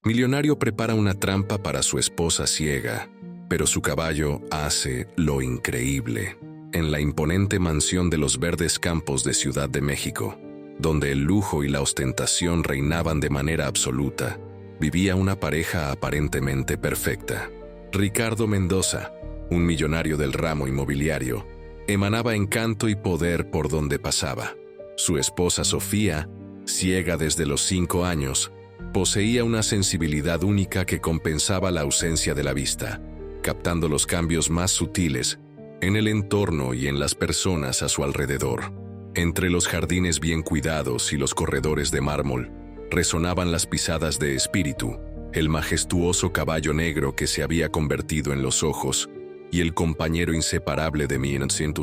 Millonario prepara una trampa para su esposa ciega, pero su caballo hace lo increíble. En la imponente mansión de los verdes campos de Ciudad de México, donde el lujo y la ostentación reinaban de manera absoluta, vivía una pareja aparentemente perfecta. Ricardo Mendoza, un millonario del ramo inmobiliario, emanaba encanto y poder por donde pasaba. Su esposa Sofía, ciega desde los 5 años, poseía una sensibilidad única que compensaba la ausencia de la vista, captando los cambios más sutiles en el entorno y en las personas a su alrededor. Entre los jardines bien cuidados y los corredores de mármol, resonaban las pisadas de Espíritu, el majestuoso caballo negro que se había convertido en los ojos y el compañero inseparable de mi innocente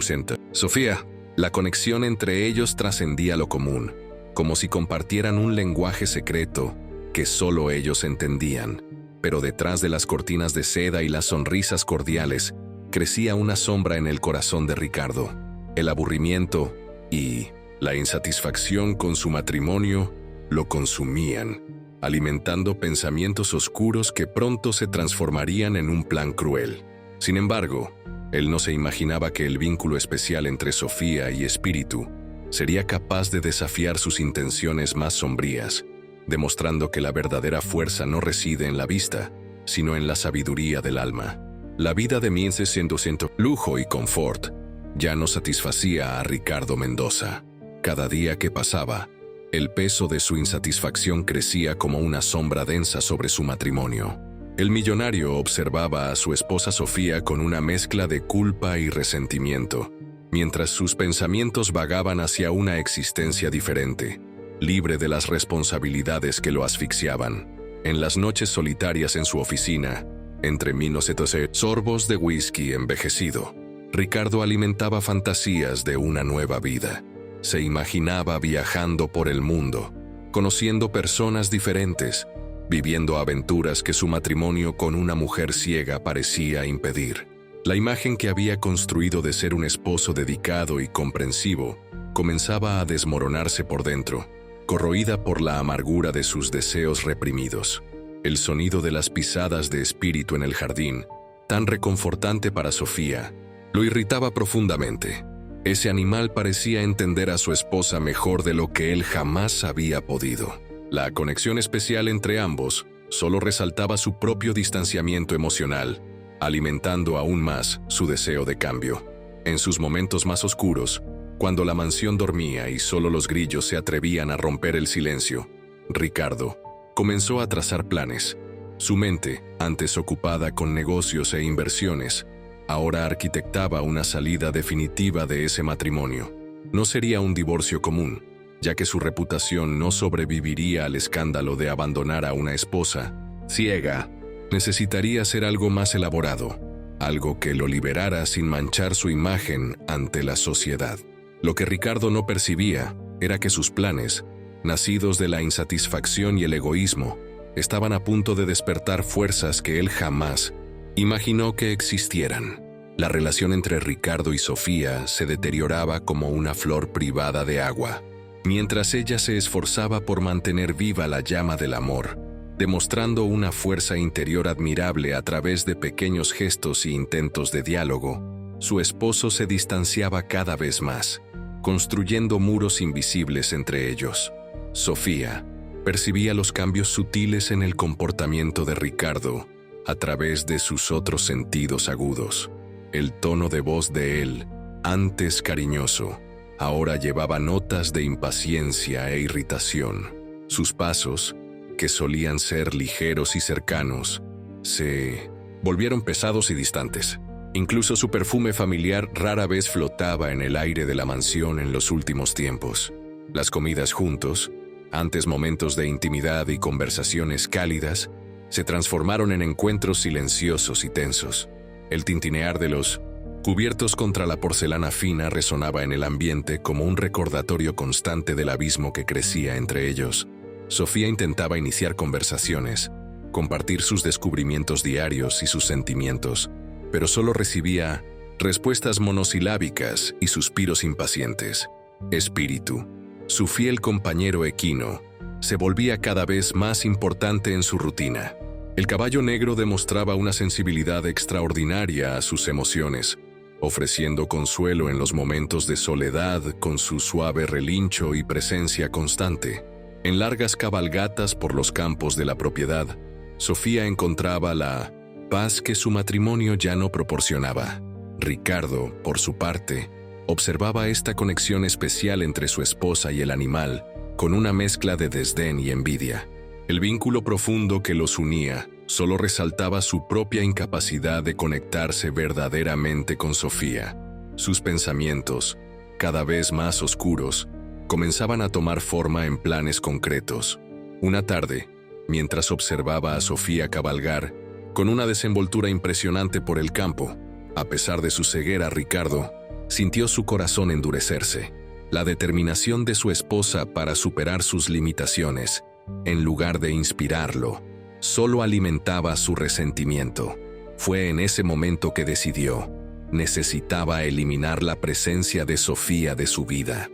Sofía. La conexión entre ellos trascendía lo común, como si compartieran un lenguaje secreto que solo ellos entendían. Pero detrás de las cortinas de seda y las sonrisas cordiales, crecía una sombra en el corazón de Ricardo. El aburrimiento y la insatisfacción con su matrimonio lo consumían, alimentando pensamientos oscuros que pronto se transformarían en un plan cruel. Sin embargo, él no se imaginaba que el vínculo especial entre Sofía y Espíritu sería capaz de desafiar sus intenciones más sombrías, demostrando que la verdadera fuerza no reside en la vista, sino en la sabiduría del alma. La vida de 1600 lujo y confort ya no satisfacía a Ricardo Mendoza. Cada día que pasaba, el peso de su insatisfacción crecía como una sombra densa sobre su matrimonio. El millonario observaba a su esposa Sofía con una mezcla de culpa y resentimiento, mientras sus pensamientos vagaban hacia una existencia diferente, libre de las responsabilidades que lo asfixiaban. En las noches solitarias en su oficina, entre 1900 sorbos de whisky envejecido, Ricardo alimentaba fantasías de una nueva vida. Se imaginaba viajando por el mundo, conociendo personas diferentes, viviendo aventuras que su matrimonio con una mujer ciega parecía impedir. La imagen que había construido de ser un esposo dedicado y comprensivo comenzaba a desmoronarse por dentro, corroída por la amargura de sus deseos reprimidos. El sonido de las pisadas de Espíritu en el jardín, tan reconfortante para Sofía, lo irritaba profundamente. Ese animal parecía entender a su esposa mejor de lo que él jamás había podido. La conexión especial entre ambos solo resaltaba su propio distanciamiento emocional, alimentando aún más su deseo de cambio. En sus momentos más oscuros, cuando la mansión dormía y solo los grillos se atrevían a romper el silencio, Ricardo comenzó a trazar planes. Su mente, antes ocupada con negocios e inversiones, ahora arquitectaba una salida definitiva de ese matrimonio. No sería un divorcio común, ya que su reputación no sobreviviría al escándalo de abandonar a una esposa ciega. Necesitaría ser algo más elaborado, algo que lo liberara sin manchar su imagen ante la sociedad. Lo que Ricardo no percibía era que sus planes, nacidos de la insatisfacción y el egoísmo, estaban a punto de despertar fuerzas que él jamás imaginó que existieran. La relación entre Ricardo y Sofía se deterioraba como una flor privada de agua, mientras ella se esforzaba por mantener viva la llama del amor, demostrando una fuerza interior admirable a través de pequeños gestos e intentos de diálogo. Su esposo se distanciaba cada vez más, construyendo muros invisibles entre ellos. Sofía percibía los cambios sutiles en el comportamiento de Ricardo a través de sus otros sentidos agudos. El tono de voz de él, antes cariñoso, ahora llevaba notas de impaciencia e irritación. Sus pasos, que solían ser ligeros y cercanos, se volvieron pesados y distantes. Incluso su perfume familiar rara vez flotaba en el aire de la mansión en los últimos tiempos. Las comidas juntos, antes momentos de intimidad y conversaciones cálidas, se transformaron en encuentros silenciosos y tensos. El tintinear de los cubiertos contra la porcelana fina resonaba en el ambiente como un recordatorio constante del abismo que crecía entre ellos. Sofía intentaba iniciar conversaciones, compartir sus descubrimientos diarios y sus sentimientos, pero solo recibía respuestas monosilábicas y suspiros impacientes. Espíritu, su fiel compañero equino, se volvía cada vez más importante en su rutina. El caballo negro demostraba una sensibilidad extraordinaria a sus emociones, ofreciendo consuelo en los momentos de soledad con su suave relincho y presencia constante. En largas cabalgatas por los campos de la propiedad, Sofía encontraba la paz que su matrimonio ya no proporcionaba. Ricardo, por su parte, observaba esta conexión especial entre su esposa y el animal, con una mezcla de desdén y envidia. El vínculo profundo que los unía solo resaltaba su propia incapacidad de conectarse verdaderamente con Sofía. Sus pensamientos, cada vez más oscuros, comenzaban a tomar forma en planes concretos. Una tarde, mientras observaba a Sofía cabalgar, con una desenvoltura impresionante por el campo, a pesar de su ceguera, Ricardo sintió su corazón endurecerse. La determinación de su esposa para superar sus limitaciones, en lugar de inspirarlo, solo alimentaba su resentimiento. Fue en ese momento que decidió: necesitaba eliminar la presencia de Sofía de su vida.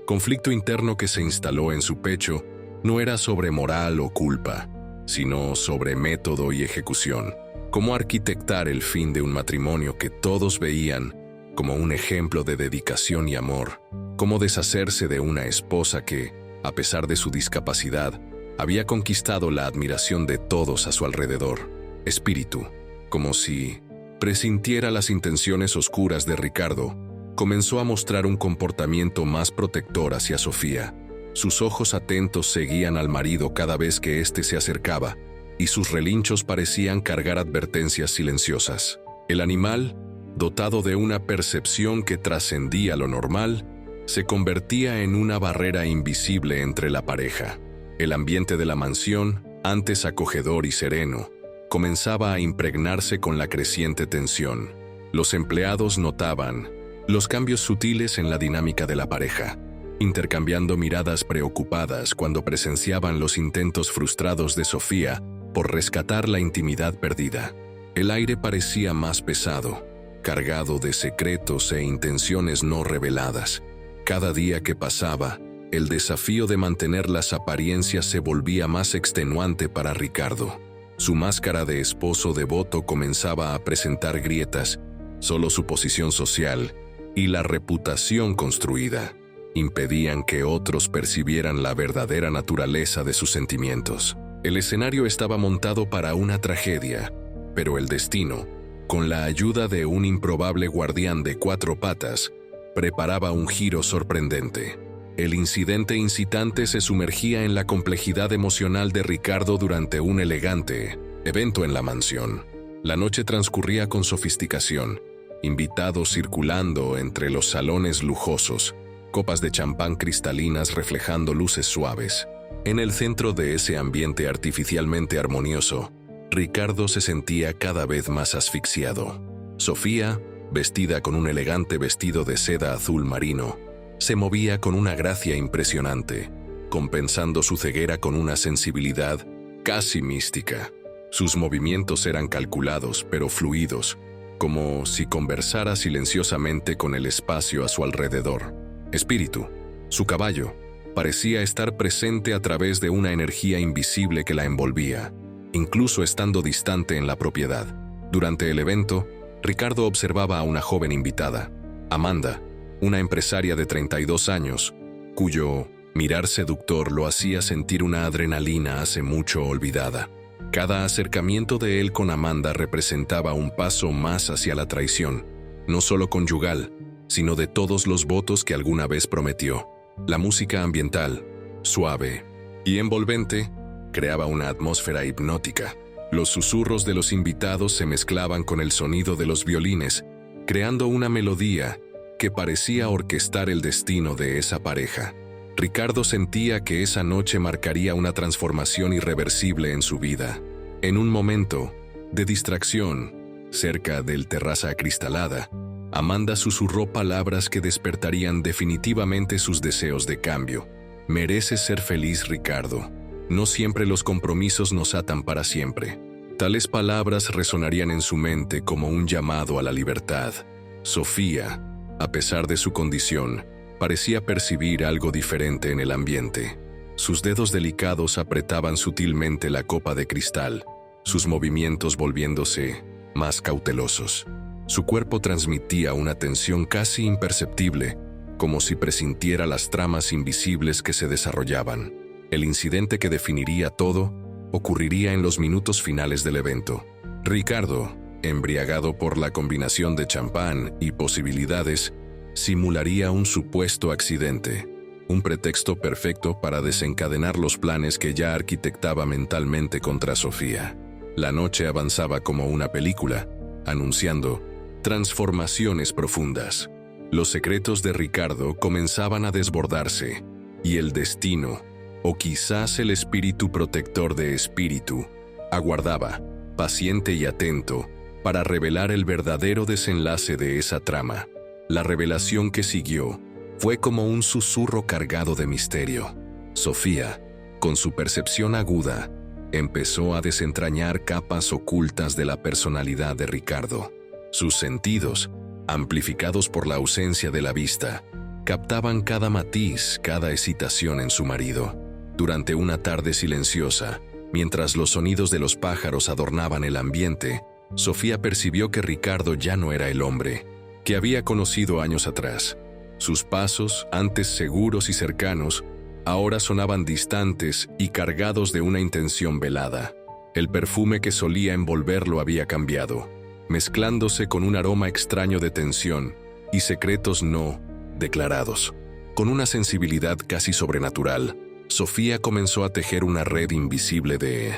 Conflicto interno que se instaló en su pecho no era sobre moral o culpa, sino sobre método y ejecución. Cómo arquitectar el fin de un matrimonio que todos veían como un ejemplo de dedicación y amor. Cómo deshacerse de una esposa que, a pesar de su discapacidad, había conquistado la admiración de todos a su alrededor. Espíritu, como si presintiera las intenciones oscuras de Ricardo, comenzó a mostrar un comportamiento más protector hacia Sofía. Sus ojos atentos seguían al marido cada vez que éste se acercaba, y sus relinchos parecían cargar advertencias silenciosas. El animal, dotado de una percepción que trascendía lo normal, se convertía en una barrera invisible entre la pareja. El ambiente de la mansión, antes acogedor y sereno, comenzaba a impregnarse con la creciente tensión. Los empleados notaban los cambios sutiles en la dinámica de la pareja, intercambiando miradas preocupadas cuando presenciaban los intentos frustrados de Sofía por rescatar la intimidad perdida. El aire parecía más pesado, cargado de secretos e intenciones no reveladas. Cada día que pasaba, el desafío de mantener las apariencias se volvía más extenuante para Ricardo. Su máscara de esposo devoto comenzaba a presentar grietas. Solo su posición social y la reputación construida impedían que otros percibieran la verdadera naturaleza de sus sentimientos. El escenario estaba montado para una tragedia, pero el destino, con la ayuda de un improbable guardián de 4 patas, preparaba un giro sorprendente. El incidente incitante se sumergía en la complejidad emocional de Ricardo durante un elegante evento en la mansión. La noche transcurría con sofisticación, invitados circulando entre los salones lujosos, copas de champán cristalinas reflejando luces suaves. En el centro de ese ambiente artificialmente armonioso, Ricardo se sentía cada vez más asfixiado. Sofía, vestida con un elegante vestido de seda azul marino, se movía con una gracia impresionante, compensando su ceguera con una sensibilidad casi mística. Sus movimientos eran calculados pero fluidos, como si conversara silenciosamente con el espacio a su alrededor. Espíritu, su caballo, parecía estar presente a través de una energía invisible que la envolvía, incluso estando distante en la propiedad. Durante el evento, Ricardo observaba a una joven invitada, Amanda, una empresaria de 32 años, cuyo mirar seductor lo hacía sentir una adrenalina hace mucho olvidada. Cada acercamiento de él con Amanda representaba un paso más hacia la traición, no solo conyugal, sino de todos los votos que alguna vez prometió. La música ambiental, suave y envolvente, creaba una atmósfera hipnótica. Los susurros de los invitados se mezclaban con el sonido de los violines, creando una melodía que parecía orquestar el destino de esa pareja. Ricardo sentía que esa noche marcaría una transformación irreversible en su vida. En un momento de distracción, cerca del terraza acristalada, Amanda susurró palabras que despertarían definitivamente sus deseos de cambio. Mereces ser feliz, Ricardo. No siempre los compromisos nos atan para siempre. Tales palabras resonarían en su mente como un llamado a la libertad. Sofía, a pesar de su condición, parecía percibir algo diferente en el ambiente. Sus dedos delicados apretaban sutilmente la copa de cristal, sus movimientos volviéndose más cautelosos. Su cuerpo transmitía una tensión casi imperceptible, como si presintiera las tramas invisibles que se desarrollaban. El incidente que definiría todo ocurriría en los minutos finales del evento. Ricardo, embriagado por la combinación de champán y posibilidades, simularía un supuesto accidente, un pretexto perfecto para desencadenar los planes que ya arquitectaba mentalmente contra Sofía. La noche avanzaba como una película, anunciando transformaciones profundas. Los secretos de Ricardo comenzaban a desbordarse, y el destino, o quizás el espíritu protector de Espíritu, aguardaba, paciente y atento, para revelar el verdadero desenlace de esa trama. La revelación que siguió fue como un susurro cargado de misterio. Sofía, con su percepción aguda, empezó a desentrañar capas ocultas de la personalidad de Ricardo. Sus sentidos, amplificados por la ausencia de la vista, captaban cada matiz, cada excitación en su marido. Durante una tarde silenciosa, mientras los sonidos de los pájaros adornaban el ambiente, Sofía percibió que Ricardo ya no era el hombre que había conocido años atrás. Sus pasos, antes seguros y cercanos, ahora sonaban distantes y cargados de una intención velada. El perfume que solía envolverlo había cambiado, mezclándose con un aroma extraño de tensión y secretos no declarados. Con una sensibilidad casi sobrenatural, Sofía comenzó a tejer una red invisible de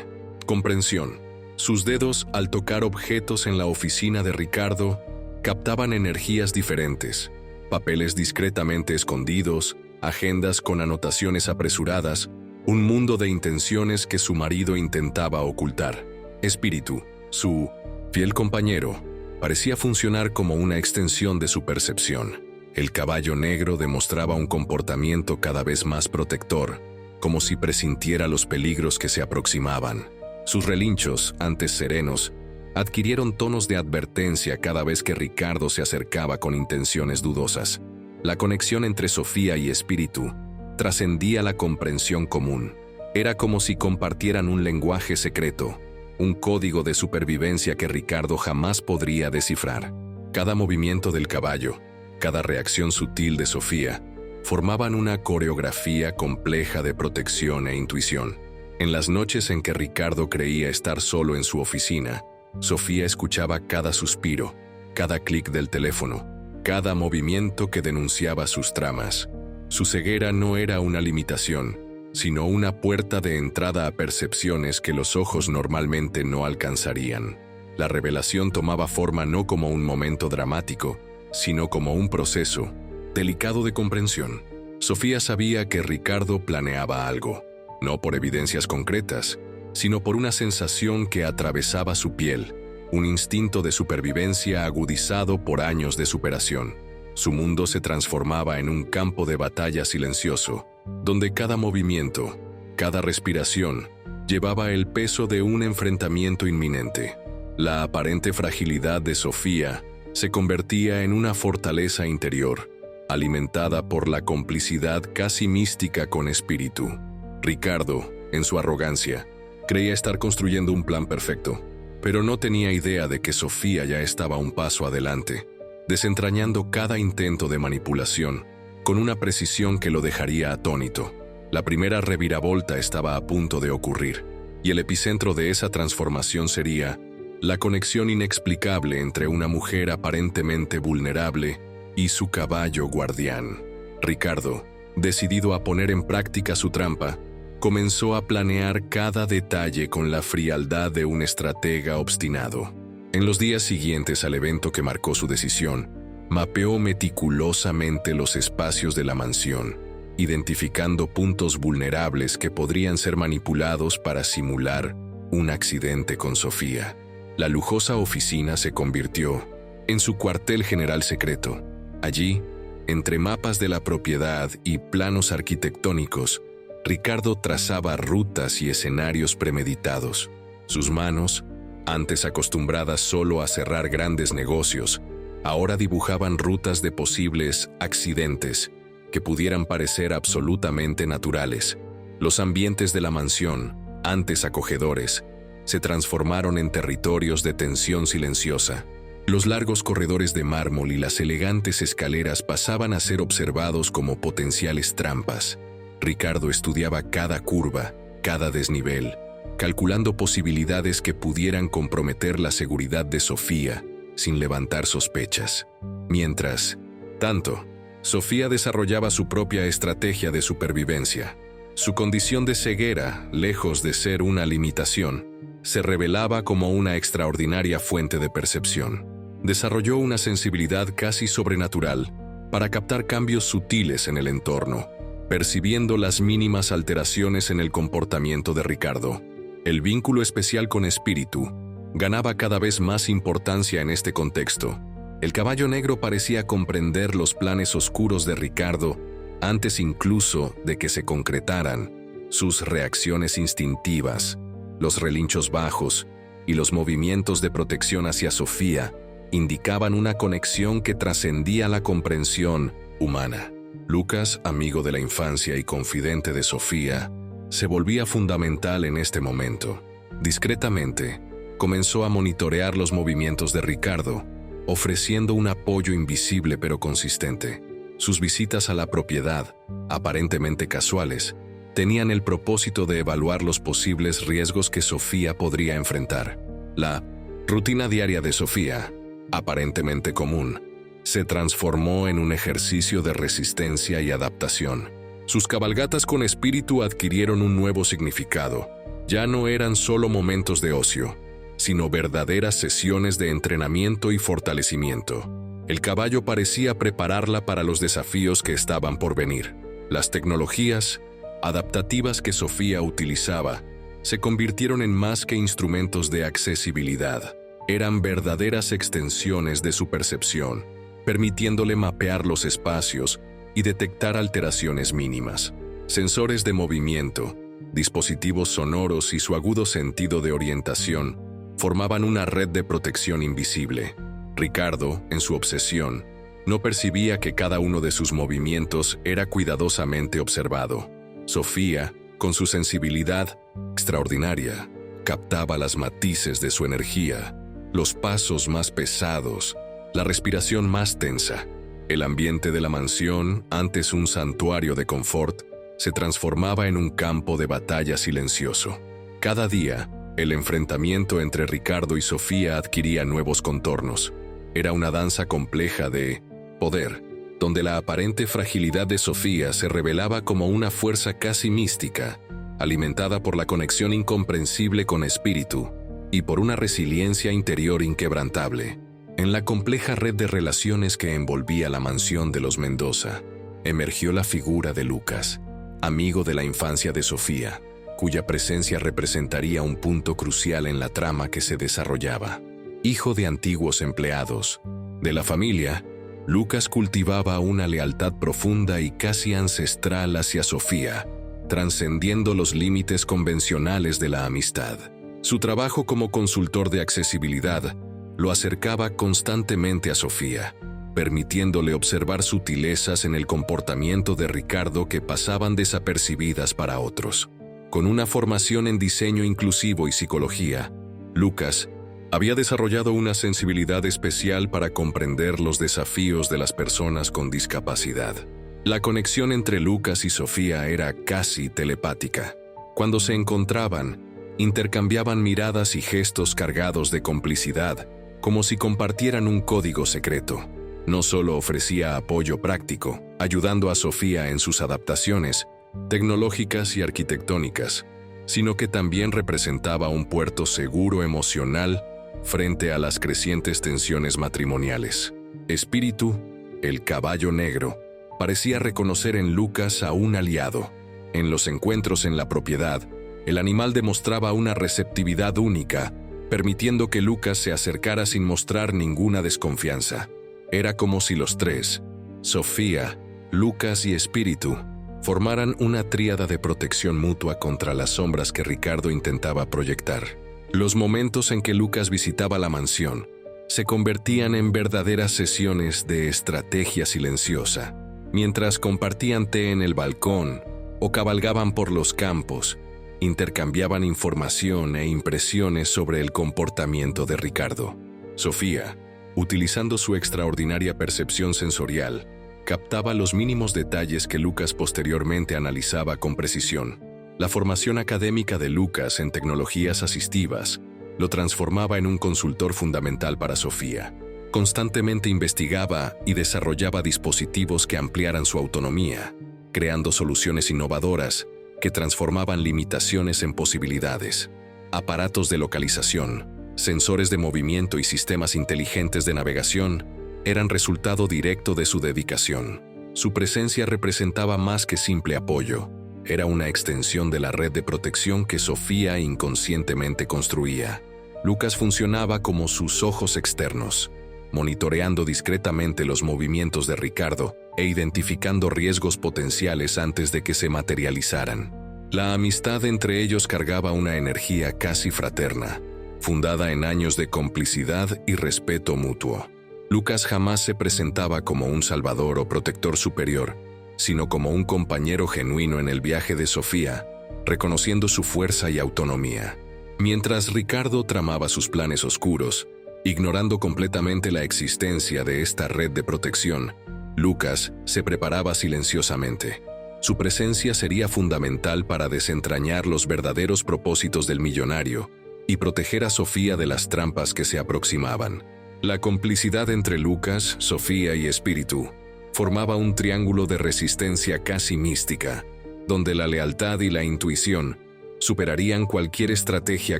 comprensión. Sus dedos, al tocar objetos en la oficina de Ricardo, captaban energías diferentes, papeles discretamente escondidos, agendas con anotaciones apresuradas, un mundo de intenciones que su marido intentaba ocultar. Espíritu, su fiel compañero, parecía funcionar como una extensión de su percepción. El caballo negro demostraba un comportamiento cada vez más protector, como si presintiera los peligros que se aproximaban. Sus relinchos, antes serenos, adquirieron tonos de advertencia cada vez que Ricardo se acercaba con intenciones dudosas. La conexión entre Sofía y Espíritu trascendía la comprensión común. Era como si compartieran un lenguaje secreto, un código de supervivencia que Ricardo jamás podría descifrar. Cada movimiento del caballo, cada reacción sutil de Sofía, formaban una coreografía compleja de protección e intuición. En las noches en que Ricardo creía estar solo en su oficina, Sofía escuchaba cada suspiro, cada clic del teléfono, cada movimiento que denunciaba sus tramas. Su ceguera no era una limitación, sino una puerta de entrada a percepciones que los ojos normalmente no alcanzarían. La revelación tomaba forma no como un momento dramático, sino como un proceso delicado de comprensión. Sofía sabía que Ricardo planeaba algo, no por evidencias concretas, sino por una sensación que atravesaba su piel, un instinto de supervivencia agudizado por años de superación. Su mundo se transformaba en un campo de batalla silencioso, donde cada movimiento, cada respiración, llevaba el peso de un enfrentamiento inminente. La aparente fragilidad de Sofía se convertía en una fortaleza interior, alimentada por la complicidad casi mística con Espíritu. Ricardo, en su arrogancia, creía estar construyendo un plan perfecto, pero no tenía idea de que Sofía ya estaba un paso adelante, desentrañando cada intento de manipulación con una precisión que lo dejaría atónito. La primera reviravolta estaba a punto de ocurrir, y el epicentro de esa transformación sería la conexión inexplicable entre una mujer aparentemente vulnerable y su caballo guardián. Ricardo, decidido a poner en práctica su trampa, comenzó a planear cada detalle con la frialdad de un estratega obstinado. En los días siguientes al evento que marcó su decisión, mapeó meticulosamente los espacios de la mansión, identificando puntos vulnerables que podrían ser manipulados para simular un accidente con Sofía. La lujosa oficina se convirtió en su cuartel general secreto. Allí, entre mapas de la propiedad y planos arquitectónicos, Ricardo trazaba rutas y escenarios premeditados. Sus manos, antes acostumbradas solo a cerrar grandes negocios, ahora dibujaban rutas de posibles accidentes que pudieran parecer absolutamente naturales, Los ambientes de la mansión, antes acogedores, se transformaron en territorios de tensión silenciosa. Los largos corredores de mármol y las elegantes escaleras pasaban a ser observados como potenciales trampas. Ricardo estudiaba cada curva, cada desnivel, calculando posibilidades que pudieran comprometer la seguridad de Sofía sin levantar sospechas. Mientras tanto, Sofía desarrollaba su propia estrategia de supervivencia. Su condición de ceguera, lejos de ser una limitación, se revelaba como una extraordinaria fuente de percepción. Desarrolló una sensibilidad casi sobrenatural para captar cambios sutiles en el entorno, percibiendo las mínimas alteraciones en el comportamiento de Ricardo. El vínculo especial con Espíritu ganaba cada vez más importancia en este contexto. El caballo negro parecía comprender los planes oscuros de Ricardo antes incluso de que se concretaran. Sus reacciones instintivas, los relinchos bajos y los movimientos de protección hacia Sofía indicaban una conexión que trascendía la comprensión humana. Lucas, amigo de la infancia y confidente de Sofía, se volvía fundamental en este momento. Discretamente, comenzó a monitorear los movimientos de Ricardo, ofreciendo un apoyo invisible pero consistente. Sus visitas a la propiedad, aparentemente casuales, tenían el propósito de evaluar los posibles riesgos que Sofía podría enfrentar. La rutina diaria de Sofía, aparentemente común, se transformó en un ejercicio de resistencia y adaptación. Sus cabalgatas con Espíritu adquirieron un nuevo significado. Ya no eran solo momentos de ocio, sino verdaderas sesiones de entrenamiento y fortalecimiento. El caballo parecía prepararla para los desafíos que estaban por venir. Las tecnologías adaptativas que Sofía utilizaba se convirtieron en más que instrumentos de accesibilidad. Eran verdaderas extensiones de su percepción, permitiéndole mapear los espacios y detectar alteraciones mínimas. Sensores de movimiento, dispositivos sonoros y su agudo sentido de orientación formaban una red de protección invisible. Ricardo, en su obsesión, no percibía que cada uno de sus movimientos era cuidadosamente observado. Sofía, con su sensibilidad extraordinaria, captaba las matices de su energía, los pasos más pesados, la respiración más tensa. El ambiente de la mansión, antes un santuario de confort, se transformaba en un campo de batalla silencioso. Cada día, el enfrentamiento entre Ricardo y Sofía adquiría nuevos contornos. Era una danza compleja de poder, donde la aparente fragilidad de Sofía se revelaba como una fuerza casi mística, alimentada por la conexión incomprensible con Espíritu y por una resiliencia interior inquebrantable. En la compleja red de relaciones que envolvía la mansión de los Mendoza, emergió la figura de Lucas, amigo de la infancia de Sofía, cuya presencia representaría un punto crucial en la trama que se desarrollaba. Hijo de antiguos empleados de la familia, Lucas cultivaba una lealtad profunda y casi ancestral hacia Sofía, trascendiendo los límites convencionales de la amistad. Su trabajo como consultor de accesibilidad lo acercaba constantemente a Sofía, permitiéndole observar sutilezas en el comportamiento de Ricardo que pasaban desapercibidas para otros. Con una formación en diseño inclusivo y psicología, Lucas había desarrollado una sensibilidad especial para comprender los desafíos de las personas con discapacidad. La conexión entre Lucas y Sofía era casi telepática. Cuando se encontraban, intercambiaban miradas y gestos cargados de complicidad, como si compartieran un código secreto. No solo ofrecía apoyo práctico, ayudando a Sofía en sus adaptaciones tecnológicas y arquitectónicas, sino que también representaba un puerto seguro emocional frente a las crecientes tensiones matrimoniales. Espíritu, el caballo negro, parecía reconocer en Lucas a un aliado. En los encuentros en la propiedad, el animal demostraba una receptividad única, permitiendo que Lucas se acercara sin mostrar ninguna desconfianza. Era como si los tres, Sofía, Lucas y Espíritu, formaran una tríada de protección mutua contra las sombras que Ricardo intentaba proyectar. Los momentos en que Lucas visitaba la mansión se convertían en verdaderas sesiones de estrategia silenciosa. Mientras compartían té en el balcón o cabalgaban por los campos, intercambiaban información e impresiones sobre el comportamiento de Ricardo. Sofía, utilizando su extraordinaria percepción sensorial, captaba los mínimos detalles que Lucas posteriormente analizaba con precisión. La formación académica de Lucas en tecnologías asistivas lo transformaba en un consultor fundamental para Sofía. Constantemente investigaba y desarrollaba dispositivos que ampliaran su autonomía, creando soluciones innovadoras que transformaban limitaciones en posibilidades. Aparatos de localización, sensores de movimiento y sistemas inteligentes de navegación eran resultado directo de su dedicación. Su presencia representaba más que simple apoyo, era una extensión de la red de protección que Sofía inconscientemente construía. Lucas funcionaba como sus ojos externos, monitoreando discretamente los movimientos de Ricardo e identificando riesgos potenciales antes de que se materializaran. La amistad entre ellos cargaba una energía casi fraterna, fundada en años de complicidad y respeto mutuo. Lucas jamás se presentaba como un salvador o protector superior, sino como un compañero genuino en el viaje de Sofía, reconociendo su fuerza y autonomía. Mientras Ricardo tramaba sus planes oscuros, ignorando completamente la existencia de esta red de protección, Lucas se preparaba silenciosamente. Su presencia sería fundamental para desentrañar los verdaderos propósitos del millonario y proteger a Sofía de las trampas que se aproximaban. La complicidad entre Lucas, Sofía y Espíritu formaba un triángulo de resistencia casi mística, donde la lealtad y la intuición superarían cualquier estrategia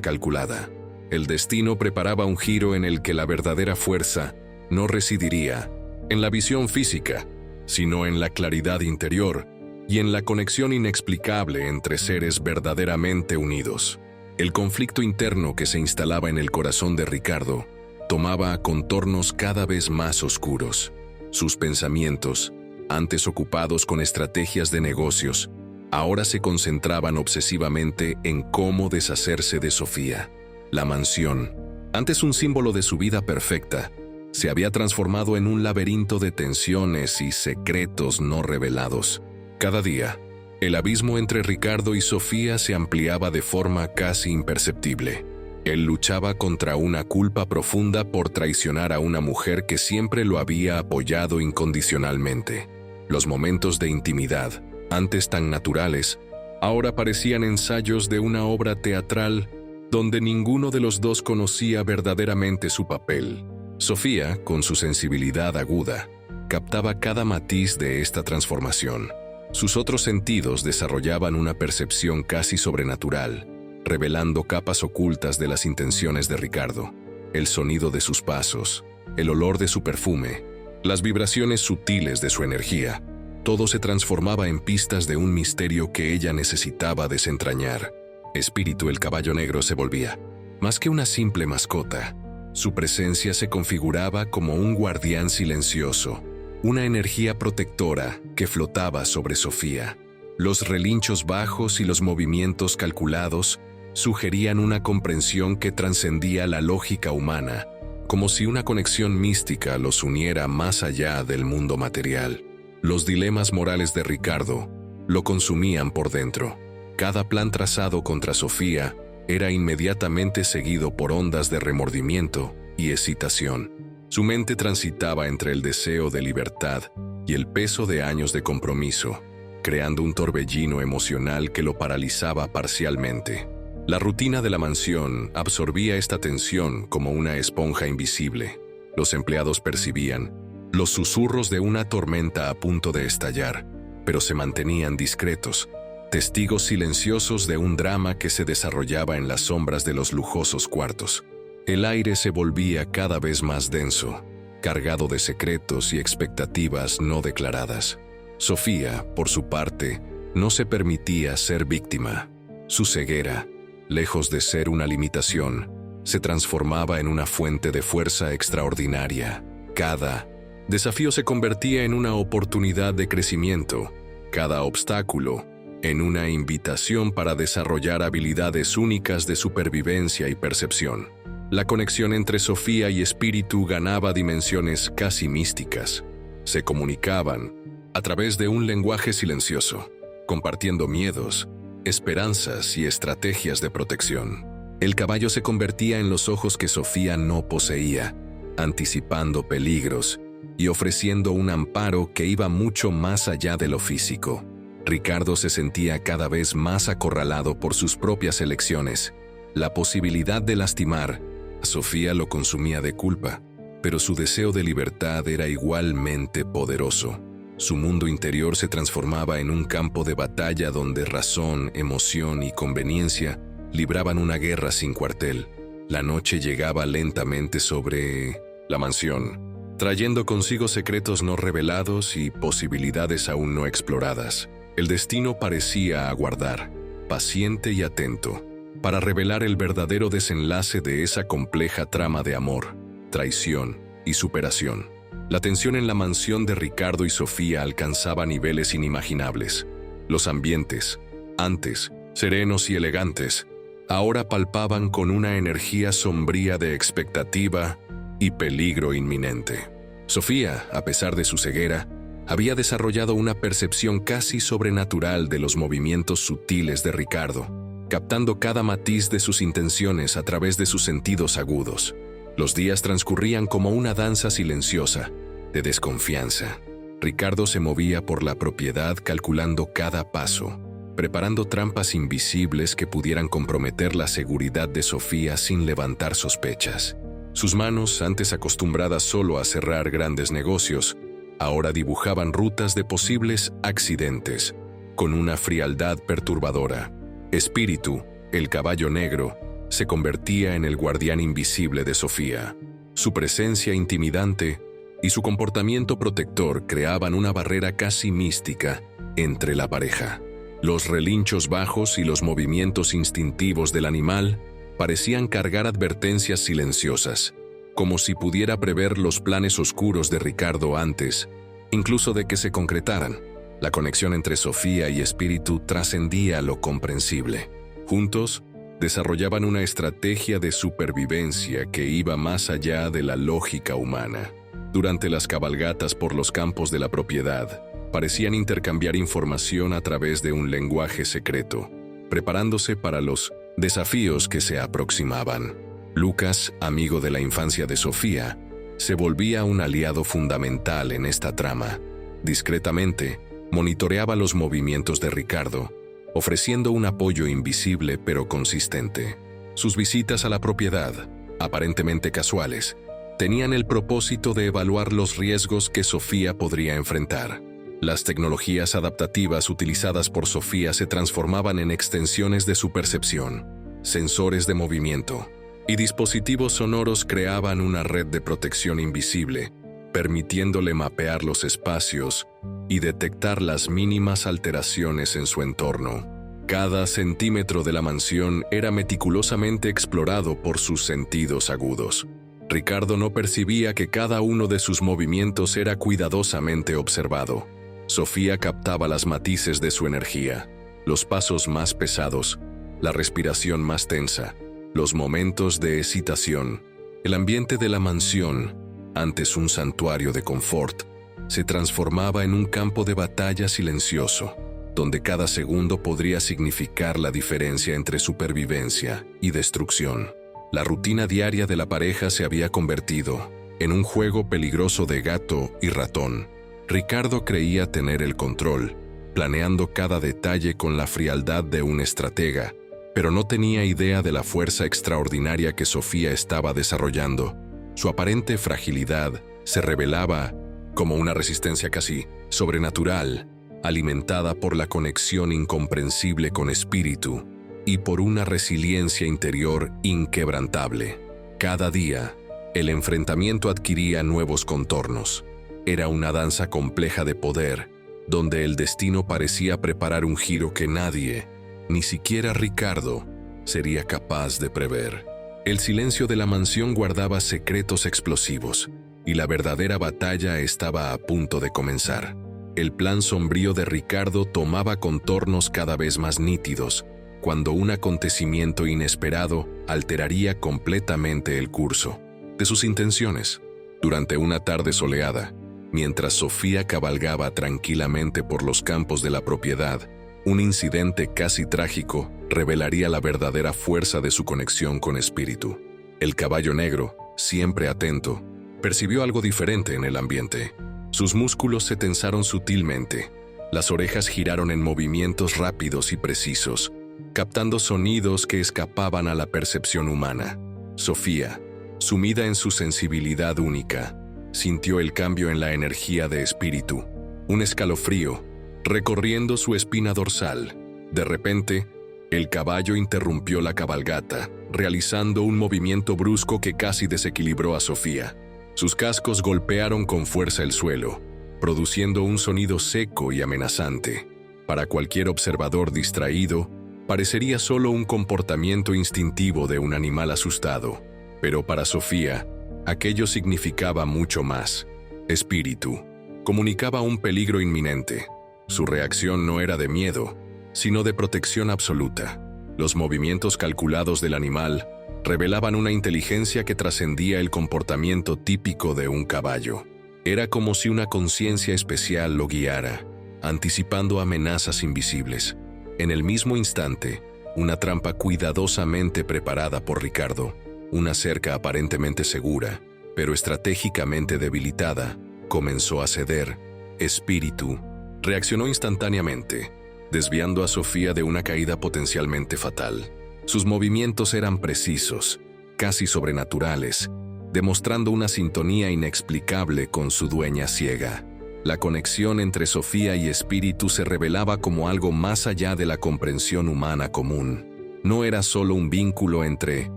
calculada. El destino preparaba un giro en el que la verdadera fuerza no residiría en la visión física, sino en la claridad interior y en la conexión inexplicable entre seres verdaderamente unidos. El conflicto interno que se instalaba en el corazón de Ricardo tomaba contornos cada vez más oscuros. Sus pensamientos, antes ocupados con estrategias de negocios, ahora se concentraban obsesivamente en cómo deshacerse de Sofía. La mansión, antes un símbolo de su vida perfecta, se había transformado en un laberinto de tensiones y secretos no revelados. Cada día, el abismo entre Ricardo y Sofía se ampliaba de forma casi imperceptible. Él luchaba contra una culpa profunda por traicionar a una mujer que siempre lo había apoyado incondicionalmente. Los momentos de intimidad, antes tan naturales, ahora parecían ensayos de una obra teatral donde ninguno de los dos conocía verdaderamente su papel. Sofía, con su sensibilidad aguda, captaba cada matiz de esta transformación. Sus otros sentidos desarrollaban una percepción casi sobrenatural, revelando capas ocultas de las intenciones de Ricardo, el sonido de sus pasos, el olor de su perfume, las vibraciones sutiles de su energía. Todo se transformaba en pistas de un misterio que ella necesitaba desentrañar. Espíritu, el caballo negro, se volvía más que una simple mascota. Su presencia se configuraba como un guardián silencioso, una energía protectora que flotaba sobre Sofía. Los relinchos bajos y los movimientos calculados sugerían una comprensión que trascendía la lógica humana, como si una conexión mística los uniera más allá del mundo material. Los dilemas morales de Ricardo lo consumían por dentro. Cada plan trazado contra Sofía era inmediatamente seguido por ondas de remordimiento y excitación. Su mente transitaba entre el deseo de libertad y el peso de años de compromiso, creando un torbellino emocional que lo paralizaba parcialmente. La rutina de la mansión absorbía esta tensión como una esponja invisible. Los empleados percibían los susurros de una tormenta a punto de estallar, pero se mantenían discretos, testigos silenciosos de un drama que se desarrollaba en las sombras de los lujosos cuartos. El aire se volvía cada vez más denso, cargado de secretos y expectativas no declaradas. Sofía, por su parte, no se permitía ser víctima. Su ceguera, lejos de ser una limitación, se transformaba en una fuente de fuerza extraordinaria. Cada desafío se convertía en una oportunidad de crecimiento, cada obstáculo en una invitación para desarrollar habilidades únicas de supervivencia y percepción. La conexión entre Sofía y Espíritu ganaba dimensiones casi místicas. Se comunicaban a través de un lenguaje silencioso, compartiendo miedos, esperanzas y estrategias de protección. El caballo se convertía en los ojos que Sofía no poseía, anticipando peligros y ofreciendo un amparo que iba mucho más allá de lo físico. Ricardo se sentía cada vez más acorralado por sus propias elecciones. La posibilidad de lastimar a Sofía lo consumía de culpa, pero su deseo de libertad era igualmente poderoso. Su mundo interior se transformaba en un campo de batalla donde razón, emoción y conveniencia libraban una guerra sin cuartel. La noche llegaba lentamente sobre la mansión, trayendo consigo secretos no revelados y posibilidades aún no exploradas. El destino parecía aguardar, paciente y atento, para revelar el verdadero desenlace de esa compleja trama de amor, traición y superación. La tensión en la mansión de Ricardo y Sofía alcanzaba niveles inimaginables. Los ambientes, antes serenos y elegantes, ahora palpaban con una energía sombría de expectativa y peligro inminente. Sofía, a pesar de su ceguera, había desarrollado una percepción casi sobrenatural de los movimientos sutiles de Ricardo, captando cada matiz de sus intenciones a través de sus sentidos agudos. Los días transcurrían como una danza silenciosa, de desconfianza. Ricardo se movía por la propiedad calculando cada paso, preparando trampas invisibles que pudieran comprometer la seguridad de Sofía sin levantar sospechas. Sus manos, antes acostumbradas solo a cerrar grandes negocios, ahora dibujaban rutas de posibles accidentes, con una frialdad perturbadora. Espíritu, el caballo negro, se convertía en el guardián invisible de Sofía. Su presencia intimidante y su comportamiento protector creaban una barrera casi mística entre la pareja. Los relinchos bajos y los movimientos instintivos del animal parecían cargar advertencias silenciosas, como si pudiera prever los planes oscuros de Ricardo antes, incluso de que se concretaran. La conexión entre Sofía y Espíritu trascendía lo comprensible. Juntos, desarrollaban una estrategia de supervivencia que iba más allá de la lógica humana. Durante las cabalgatas por los campos de la propiedad, parecían intercambiar información a través de un lenguaje secreto, preparándose para los desafíos que se aproximaban. Lucas, amigo de la infancia de Sofía, se volvía un aliado fundamental en esta trama. Discretamente, monitoreaba los movimientos de Ricardo, ofreciendo un apoyo invisible pero consistente. Sus visitas a la propiedad, aparentemente casuales, tenían el propósito de evaluar los riesgos que Sofía podría enfrentar. Las tecnologías adaptativas utilizadas por Sofía se transformaban en extensiones de su percepción. Sensores de movimiento y dispositivos sonoros creaban una red de protección invisible, permitiéndole mapear los espacios y detectar las mínimas alteraciones en su entorno. Cada centímetro de la mansión era meticulosamente explorado por sus sentidos agudos. Ricardo no percibía que cada uno de sus movimientos era cuidadosamente observado. Sofía captaba las matices de su energía, los pasos más pesados, la respiración más tensa, los momentos de excitación. El ambiente de la mansión, antes un santuario de confort, se transformaba en un campo de batalla silencioso, donde cada segundo podría significar la diferencia entre supervivencia y destrucción. La rutina diaria de la pareja se había convertido en un juego peligroso de gato y ratón. Ricardo creía tener el control, planeando cada detalle con la frialdad de un estratega, pero no tenía idea de la fuerza extraordinaria que Sofía estaba desarrollando. Su aparente fragilidad se revelaba como una resistencia casi sobrenatural, alimentada por la conexión incomprensible con Espíritu y por una resiliencia interior inquebrantable. Cada día, el enfrentamiento adquiría nuevos contornos. Era una danza compleja de poder, donde el destino parecía preparar un giro que nadie, ni siquiera Ricardo, sería capaz de prever. El silencio de la mansión guardaba secretos explosivos, y la verdadera batalla estaba a punto de comenzar. El plan sombrío de Ricardo tomaba contornos cada vez más nítidos, cuando un acontecimiento inesperado alteraría completamente el curso de sus intenciones. Durante una tarde soleada, mientras Sofía cabalgaba tranquilamente por los campos de la propiedad, Un incidente casi trágico revelaría la verdadera fuerza de su conexión con espíritu. El caballo negro, siempre atento, percibió algo diferente en el ambiente. Sus músculos se tensaron sutilmente, las orejas giraron en movimientos rápidos y precisos, captando sonidos que escapaban a la percepción humana. Sofía, sumida en su sensibilidad única, sintió el cambio en la energía de espíritu, un escalofrío, recorriendo su espina dorsal. De repente, el caballo interrumpió la cabalgata, realizando un movimiento brusco que casi desequilibró a Sofía. Sus cascos golpearon con fuerza el suelo, produciendo un sonido seco y amenazante. Para cualquier observador distraído, parecería solo un comportamiento instintivo de un animal asustado. Pero para Sofía, aquello significaba mucho más. Espíritu. Comunicaba un peligro inminente. Su reacción no era de miedo, sino de protección absoluta. Los movimientos calculados del animal revelaban una inteligencia que trascendía el comportamiento típico de un caballo. Era como si una conciencia especial lo guiara, anticipando amenazas invisibles. En el mismo instante, una trampa cuidadosamente preparada por Ricardo, una cerca aparentemente segura, pero estratégicamente debilitada, comenzó a ceder. Espíritu reaccionó instantáneamente, desviando a Sofía de una caída potencialmente fatal. Sus movimientos eran precisos, casi sobrenaturales, demostrando una sintonía inexplicable con su dueña ciega. La conexión entre Sofía y espíritu se revelaba como algo más allá de la comprensión humana común. No era solo un vínculo entre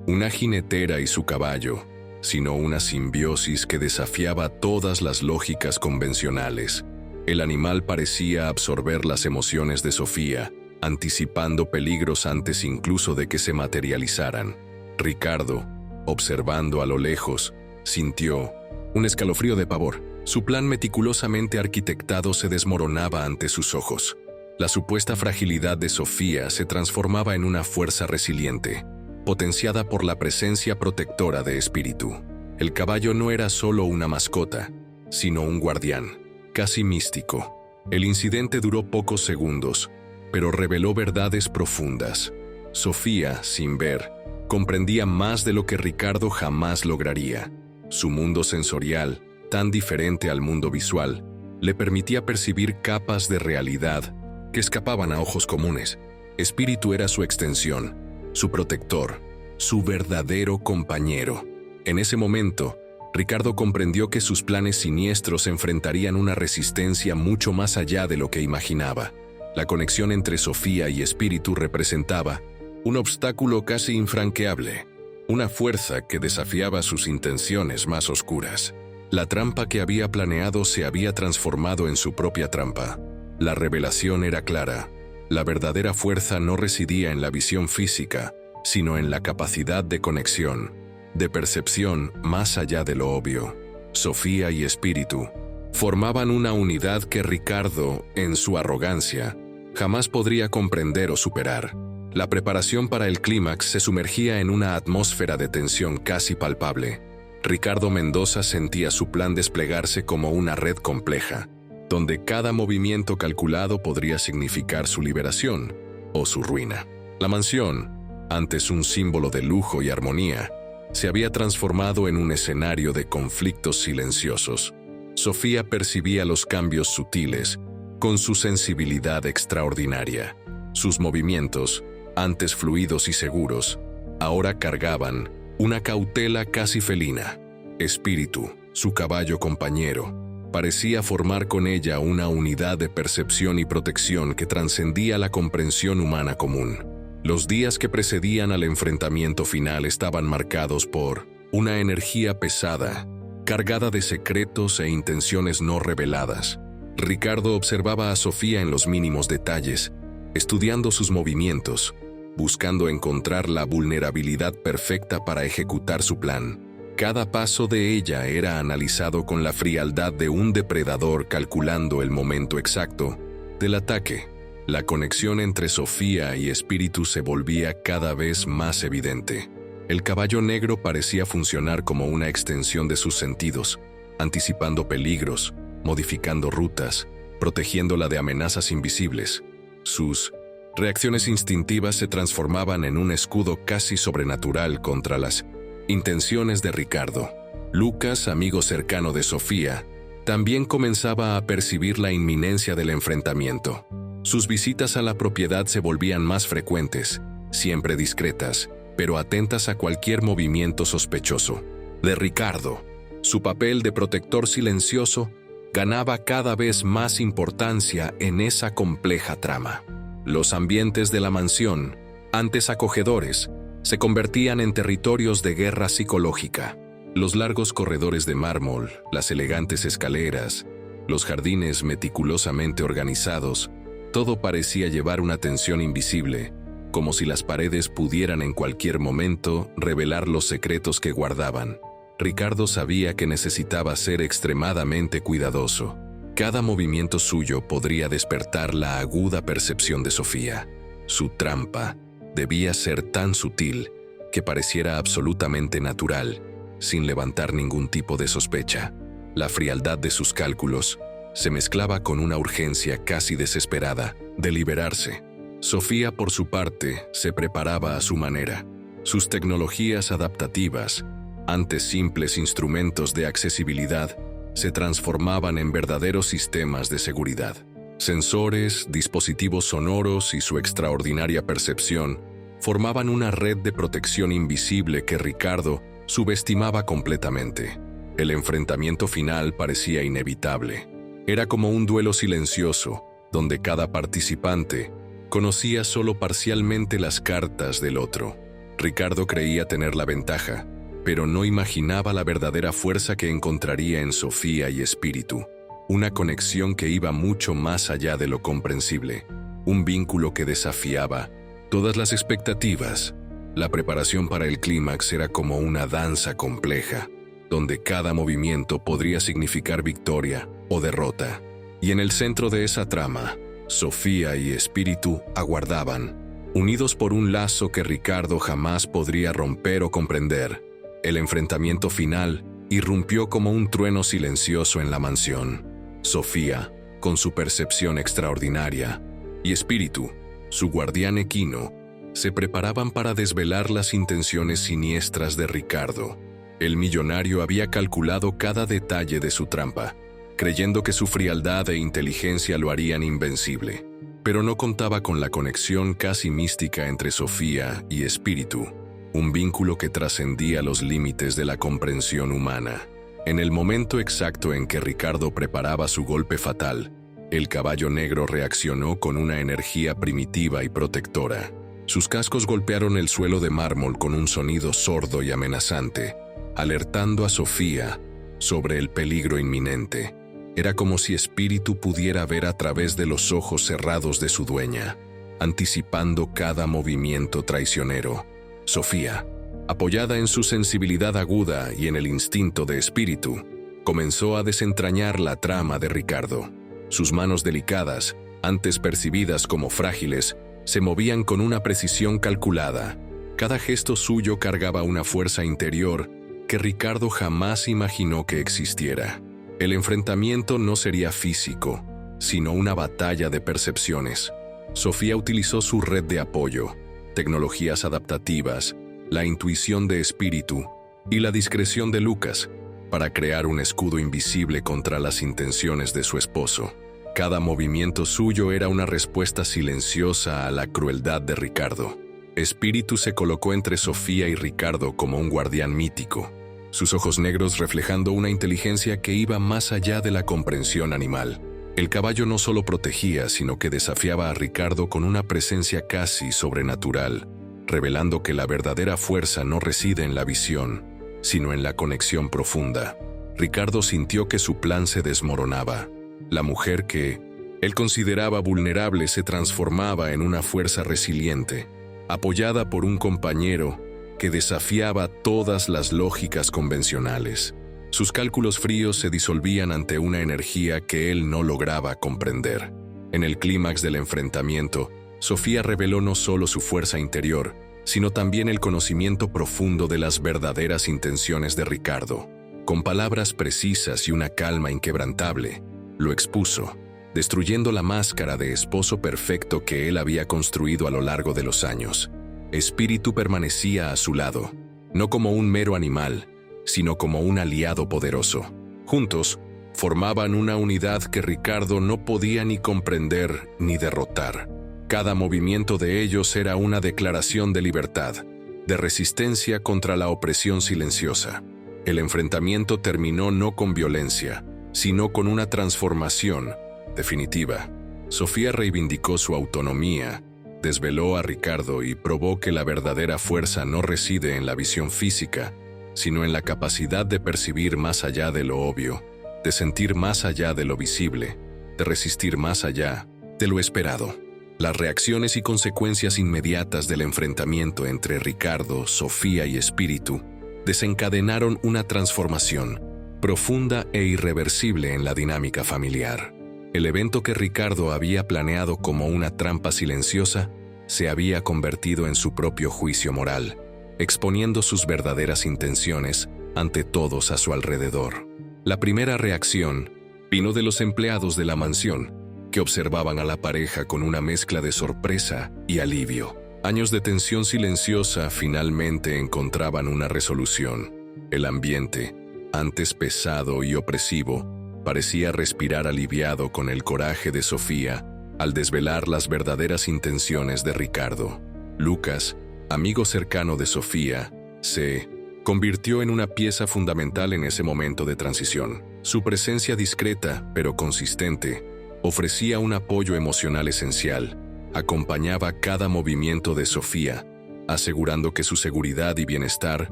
una jinetera y su caballo, sino una simbiosis que desafiaba todas las lógicas convencionales. El animal parecía absorber las emociones de Sofía, anticipando peligros antes incluso de que se materializaran. Ricardo, observando a lo lejos, sintió un escalofrío de pavor. Su plan meticulosamente arquitectado se desmoronaba ante sus ojos. La supuesta fragilidad de Sofía se transformaba en una fuerza resiliente, potenciada por la presencia protectora de espíritu. El caballo no era solo una mascota, sino un guardián, casi místico. El incidente duró pocos segundos, pero reveló verdades profundas. Sofía, sin ver, comprendía más de lo que Ricardo jamás lograría. Su mundo sensorial, tan diferente al mundo visual, le permitía percibir capas de realidad que escapaban a ojos comunes. Espíritu era su extensión, su protector, su verdadero compañero. En ese momento, Ricardo comprendió que sus planes siniestros enfrentarían una resistencia mucho más allá de lo que imaginaba. La conexión entre Sofía y espíritu representaba un obstáculo casi infranqueable, una fuerza que desafiaba sus intenciones más oscuras. La trampa que había planeado se había transformado en su propia trampa. La revelación era clara. La verdadera fuerza no residía en la visión física, sino en la capacidad de conexión, de percepción más allá de lo obvio. Sofía y espíritu formaban una unidad que Ricardo, en su arrogancia, jamás podría comprender o superar. La preparación para el clímax se sumergía en una atmósfera de tensión casi palpable. Ricardo Mendoza sentía su plan desplegarse como una red compleja, donde cada movimiento calculado podría significar su liberación o su ruina. La mansión, antes un símbolo de lujo y armonía, se había transformado en un escenario de conflictos silenciosos. Sofía percibía los cambios sutiles con su sensibilidad extraordinaria. Sus movimientos, antes fluidos y seguros, ahora cargaban una cautela casi felina. Espíritu, su caballo compañero, parecía formar con ella una unidad de percepción y protección que trascendía la comprensión humana común. Los días que precedían al enfrentamiento final estaban marcados por una energía pesada, cargada de secretos e intenciones no reveladas. Ricardo observaba a Sofía en los mínimos detalles, estudiando sus movimientos, buscando encontrar la vulnerabilidad perfecta para ejecutar su plan. Cada paso de ella era analizado con la frialdad de un depredador calculando el momento exacto del ataque. La conexión entre Sofía y espíritu se volvía cada vez más evidente. El caballo negro parecía funcionar como una extensión de sus sentidos, anticipando peligros, modificando rutas, protegiéndola de amenazas invisibles. Sus reacciones instintivas se transformaban en un escudo casi sobrenatural contra las intenciones de Ricardo. Lucas, amigo cercano de Sofía, también comenzaba a percibir la inminencia del enfrentamiento. Sus visitas a la propiedad se volvían más frecuentes, siempre discretas, pero atentas a cualquier movimiento sospechoso. De Ricardo, su papel de protector silencioso ganaba cada vez más importancia en esa compleja trama. Los ambientes de la mansión, antes acogedores, se convertían en territorios de guerra psicológica. Los largos corredores de mármol, las elegantes escaleras, los jardines meticulosamente organizados, todo parecía llevar una tensión invisible, como si las paredes pudieran en cualquier momento revelar los secretos que guardaban. Ricardo sabía que necesitaba ser extremadamente cuidadoso. Cada movimiento suyo podría despertar la aguda percepción de Sofía. Su trampa debía ser tan sutil que pareciera absolutamente natural, sin levantar ningún tipo de sospecha. La frialdad de sus cálculos se mezclaba con una urgencia casi desesperada de liberarse. Sofía, por su parte, se preparaba a su manera. Sus tecnologías adaptativas, antes simples instrumentos de accesibilidad, se transformaban en verdaderos sistemas de seguridad. Sensores, dispositivos sonoros y su extraordinaria percepción formaban una red de protección invisible que Ricardo subestimaba completamente. El enfrentamiento final parecía inevitable. Era como un duelo silencioso, donde cada participante conocía solo parcialmente las cartas del otro. Ricardo creía tener la ventaja, pero no imaginaba la verdadera fuerza que encontraría en Sofía y Espíritu. Una conexión que iba mucho más allá de lo comprensible. Un vínculo que desafiaba todas las expectativas. La preparación para el clímax era como una danza compleja, donde cada movimiento podría significar victoria o derrota. Y en el centro de esa trama, Sofía y Espíritu aguardaban, unidos por un lazo que Ricardo jamás podría romper o comprender. El enfrentamiento final irrumpió como un trueno silencioso en la mansión. Sofía, con su percepción extraordinaria, y Espíritu, su guardián equino, se preparaban para desvelar las intenciones siniestras de Ricardo. El millonario había calculado cada detalle de su trampa, creyendo que su frialdad e inteligencia lo harían invencible, pero no contaba con la conexión casi mística entre Sofía y Espíritu, un vínculo que trascendía los límites de la comprensión humana. En el momento exacto en que Ricardo preparaba su golpe fatal, el caballo negro reaccionó con una energía primitiva y protectora. Sus cascos golpearon el suelo de mármol con un sonido sordo y amenazante, alertando a Sofía sobre el peligro inminente. Era como si Espíritu pudiera ver a través de los ojos cerrados de su dueña, anticipando cada movimiento traicionero. Sofía, apoyada en su sensibilidad aguda y en el instinto de Espíritu, comenzó a desentrañar la trama de Ricardo. Sus manos delicadas, antes percibidas como frágiles, se movían con una precisión calculada. Cada gesto suyo cargaba una fuerza interior que Ricardo jamás imaginó que existiera. El enfrentamiento no sería físico, sino una batalla de percepciones. Sofía utilizó su red de apoyo, tecnologías adaptativas, la intuición de Espíritu y la discreción de Lucas para crear un escudo invisible contra las intenciones de su esposo. Cada movimiento suyo era una respuesta silenciosa a la crueldad de Ricardo. Espíritu se colocó entre Sofía y Ricardo como un guardián mítico, sus ojos negros reflejando una inteligencia que iba más allá de la comprensión animal. El caballo no solo protegía, sino que desafiaba a Ricardo con una presencia casi sobrenatural, revelando que la verdadera fuerza no reside en la visión, sino en la conexión profunda. Ricardo sintió que su plan se desmoronaba. La mujer que él consideraba vulnerable se transformaba en una fuerza resiliente, apoyada por un compañero que desafiaba todas las lógicas convencionales. Sus cálculos fríos se disolvían ante una energía que él no lograba comprender. En el clímax del enfrentamiento, Sofía reveló no solo su fuerza interior, sino también el conocimiento profundo de las verdaderas intenciones de Ricardo. Con palabras precisas y una calma inquebrantable, lo expuso. destruyendo la máscara de esposo perfecto que él había construido a lo largo de los años. Espíritu permanecía a su lado, no como un mero animal, sino como un aliado poderoso. Juntos, formaban una unidad que Ricardo no podía ni comprender ni derrotar. Cada movimiento de ellos era una declaración de libertad, de resistencia contra la opresión silenciosa. El enfrentamiento terminó no con violencia, sino con una transformación definitiva. Sofía reivindicó su autonomía, desveló a Ricardo y probó que la verdadera fuerza no reside en la visión física, sino en la capacidad de percibir más allá de lo obvio, de sentir más allá de lo visible, de resistir más allá de lo esperado. Las reacciones y consecuencias inmediatas del enfrentamiento entre Ricardo, Sofía y Espíritu desencadenaron una transformación profunda e irreversible en la dinámica familiar. El evento que Ricardo había planeado como una trampa silenciosa se había convertido en su propio juicio moral, exponiendo sus verdaderas intenciones ante todos a su alrededor. La primera reacción vino de los empleados de la mansión, que observaban a la pareja con una mezcla de sorpresa y alivio. Años de tensión silenciosa finalmente encontraban una resolución. El ambiente, antes pesado y opresivo, parecía respirar aliviado con el coraje de Sofía al desvelar las verdaderas intenciones de Ricardo. Lucas, amigo cercano de Sofía, se convirtió en una pieza fundamental en ese momento de transición. Su presencia discreta, pero consistente, ofrecía un apoyo emocional esencial, acompañaba cada movimiento de Sofía, asegurando que su seguridad y bienestar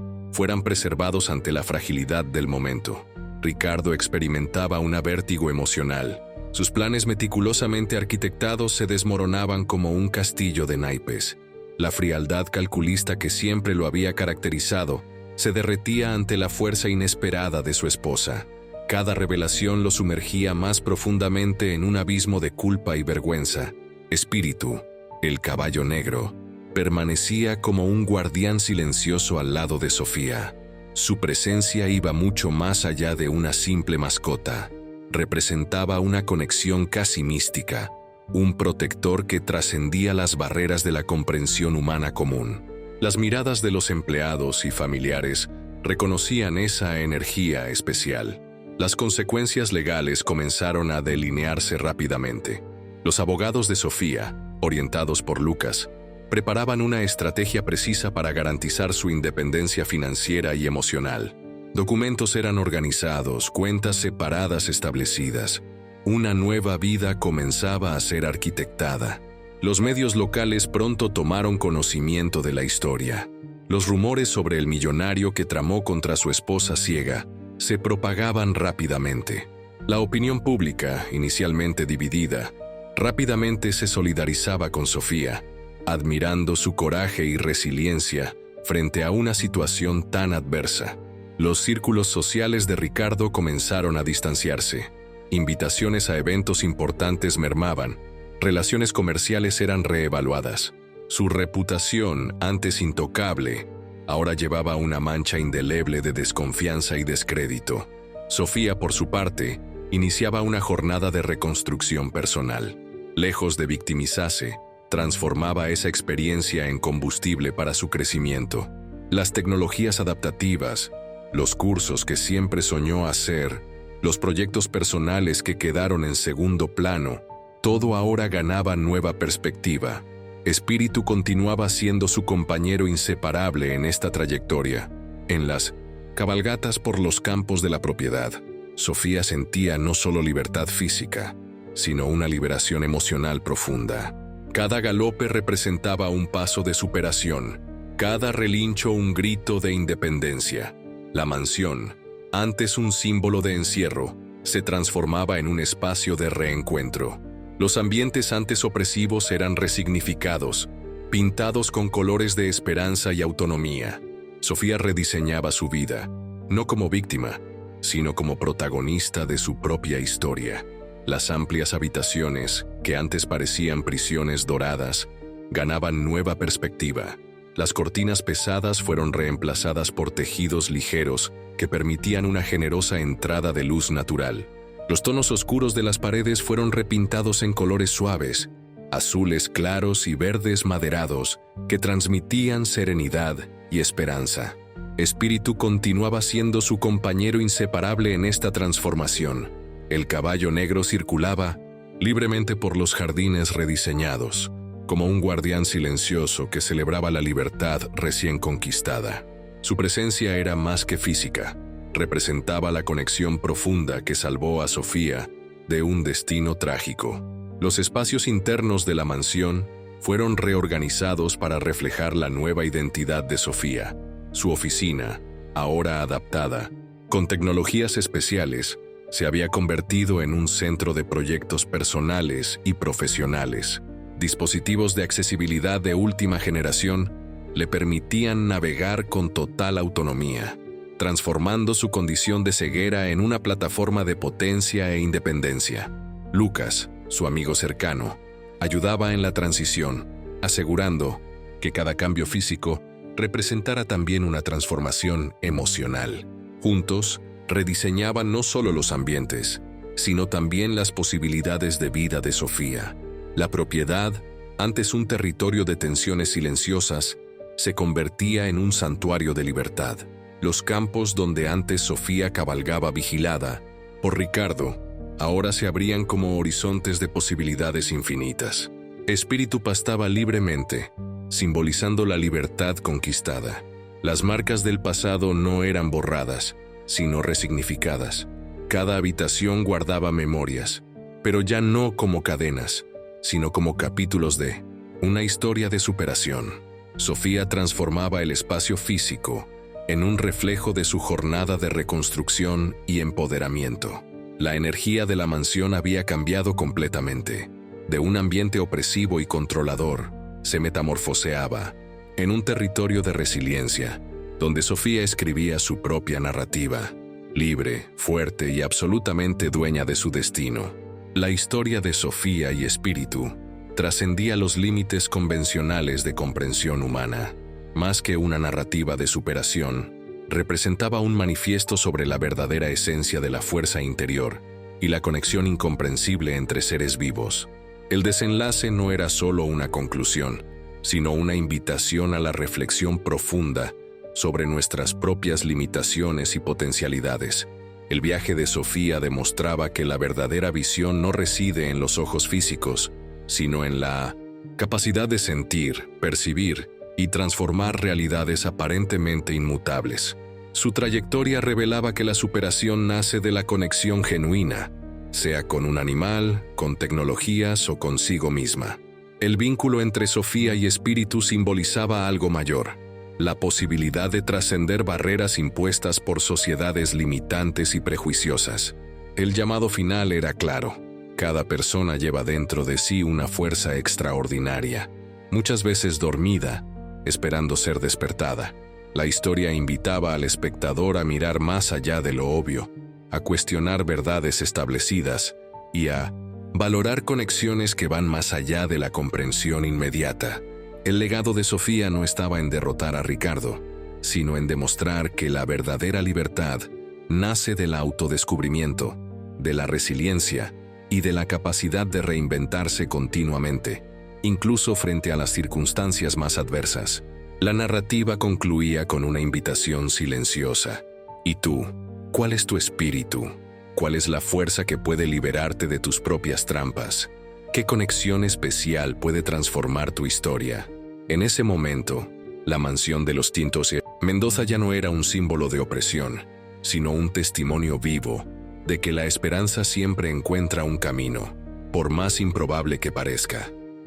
fueran preservados ante la fragilidad del momento. Ricardo experimentaba un vértigo emocional. Sus planes meticulosamente arquitectados se desmoronaban como un castillo de naipes. La frialdad calculista que siempre lo había caracterizado se derretía ante la fuerza inesperada de su esposa. Cada revelación lo sumergía más profundamente en un abismo de culpa y vergüenza. Espíritu, el caballo negro, permanecía como un guardián silencioso al lado de Sofía. Su presencia iba mucho más allá de una simple mascota. Representaba una conexión casi mística, un protector que trascendía las barreras de la comprensión humana común. Las miradas de los empleados y familiares reconocían esa energía especial. Las consecuencias legales comenzaron a delinearse rápidamente. Los abogados de Sofía, orientados por Lucas, preparaban una estrategia precisa para garantizar su independencia financiera y emocional. Documentos eran organizados, cuentas separadas establecidas. Una nueva vida comenzaba a ser arquitectada. Los medios locales pronto tomaron conocimiento de la historia. Los rumores sobre el millonario que tramó contra su esposa ciega se propagaban rápidamente. La opinión pública, inicialmente dividida, rápidamente se solidarizaba con Sofía, admirando su coraje y resiliencia frente a una situación tan adversa. Los círculos sociales de Ricardo comenzaron a distanciarse. Invitaciones a eventos importantes mermaban. Relaciones comerciales eran reevaluadas. Su reputación, antes intocable, ahora llevaba una mancha indeleble de desconfianza y descrédito. Sofía, por su parte, iniciaba una jornada de reconstrucción personal. Lejos de victimizarse, transformaba esa experiencia en combustible para su crecimiento. Las tecnologías adaptativas, los cursos que siempre soñó hacer, los proyectos personales que quedaron en segundo plano, todo ahora ganaba nueva perspectiva. Espíritu continuaba siendo su compañero inseparable en esta trayectoria. En las cabalgatas por los campos de la propiedad, Sofía sentía no solo libertad física, sino una liberación emocional profunda. Cada galope representaba un paso de superación, cada relincho un grito de independencia. La mansión, antes un símbolo de encierro, se transformaba en un espacio de reencuentro. Los ambientes antes opresivos eran resignificados, pintados con colores de esperanza y autonomía. Sofía rediseñaba su vida, no como víctima, sino como protagonista de su propia historia. Las amplias habitaciones, que antes parecían prisiones doradas, ganaban nueva perspectiva. Las cortinas pesadas fueron reemplazadas por tejidos ligeros que permitían una generosa entrada de luz natural. Los tonos oscuros de las paredes fueron repintados en colores suaves, azules claros y verdes maderados, que transmitían serenidad y esperanza. Espíritu continuaba siendo su compañero inseparable en esta transformación. El caballo negro circulaba libremente por los jardines rediseñados, como un guardián silencioso que celebraba la libertad recién conquistada. Su presencia era más que física, representaba la conexión profunda que salvó a Sofía de un destino trágico. Los espacios internos de la mansión fueron reorganizados para reflejar la nueva identidad de Sofía. Su oficina, ahora adaptada, con tecnologías especiales, se había convertido en un centro de proyectos personales y profesionales. Dispositivos de accesibilidad de última generación le permitían navegar con total autonomía, transformando su condición de ceguera en una plataforma de potencia e independencia. Lucas, su amigo cercano, ayudaba en la transición, asegurando que cada cambio físico representara también una transformación emocional. Juntos, rediseñaban no solo los ambientes, sino también las posibilidades de vida de Sofía. La propiedad, antes un territorio de tensiones silenciosas, se convertía en un santuario de libertad. Los campos donde antes Sofía cabalgaba vigilada por Ricardo, ahora se abrían como horizontes de posibilidades infinitas. Espíritu pastaba libremente, simbolizando la libertad conquistada. Las marcas del pasado no eran borradas, sino resignificadas. Cada habitación guardaba memorias, pero ya no como cadenas, sino como capítulos de una historia de superación. Sofía transformaba el espacio físico en un reflejo de su jornada de reconstrucción y empoderamiento. La energía de la mansión había cambiado completamente. De un ambiente opresivo y controlador, se metamorfoseaba en un territorio de resiliencia, donde Sofía escribía su propia narrativa, libre, fuerte y absolutamente dueña de su destino. La historia de Sofía y Espíritu trascendía los límites convencionales de comprensión humana. Más que una narrativa de superación, representaba un manifiesto sobre la verdadera esencia de la fuerza interior y la conexión incomprensible entre seres vivos. El desenlace no era solo una conclusión, sino una invitación a la reflexión profunda sobre nuestras propias limitaciones y potencialidades. El viaje de Sofía demostraba que la verdadera visión no reside en los ojos físicos, sino en la capacidad de sentir, percibir y transformar realidades aparentemente inmutables. Su trayectoria revelaba que la superación nace de la conexión genuina, sea con un animal, con tecnologías o consigo misma. El vínculo entre Sofía y Espíritu simbolizaba algo mayor: la posibilidad de trascender barreras impuestas por sociedades limitantes y prejuiciosas. El llamado final era claro: cada persona lleva dentro de sí una fuerza extraordinaria, muchas veces dormida, esperando ser despertada. La historia invitaba al espectador a mirar más allá de lo obvio, a cuestionar verdades establecidas y a valorar conexiones que van más allá de la comprensión inmediata. El legado de Sofía no estaba en derrotar a Ricardo, sino en demostrar que la verdadera libertad nace del autodescubrimiento, de la resiliencia y de la capacidad de reinventarse continuamente, incluso frente a las circunstancias más adversas. La narrativa concluía con una invitación silenciosa. ¿Y tú? ¿Cuál es tu espíritu? ¿Cuál es la fuerza que puede liberarte de tus propias trampas? ¿Qué conexión especial puede transformar tu historia? En ese momento, la mansión de los Tintos Mendoza ya no era un símbolo de opresión, sino un testimonio vivo de que la esperanza siempre encuentra un camino, por más improbable que parezca.